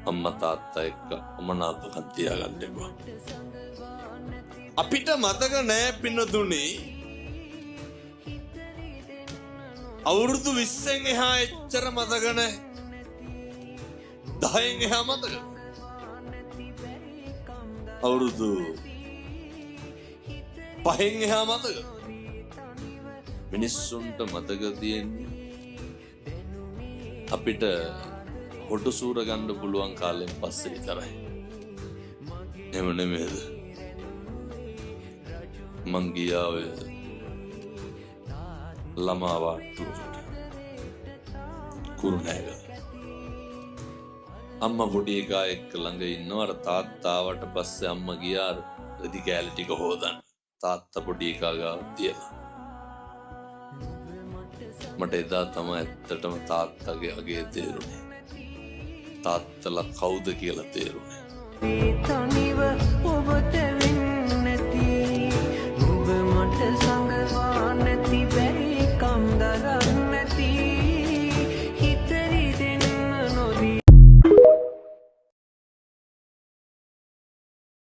අම්මා තාත්තා එක්ක අමනාපකම් තියාගන්න එපා. අපිට මතක නෑ පින්නතුනි අවුරුදු 20න් එහා එච්චර මතක නෑ. 10න් එහා මතක. අවුරුදු 5න් එහා මතක. මිනිස්සුන්ට මතක තියෙන්නේ අපිට හොටු සූර ගන්න පුළුවන් කාලෙන් පස්සේ විතරයි. එහෙම නෙමෙයිද? මං ගියා ඔය ළමා වාට්ටුවකට කුරුණෑගල. අම්මා පොඩි එකා එක්ක ළඟ ඉන්නවා. අර තාත්තාවට පස්සේ අම්මා ගියා රෙදි කෑලි ටික හොදන්න. තාත්තා පොඩි එකා ගාව තියලා. මට එදා තමයි ඇත්තටම තාත්තගේ අගේ තේරුනේ. තාත්තලා කවුද කියලා තේරුනේ.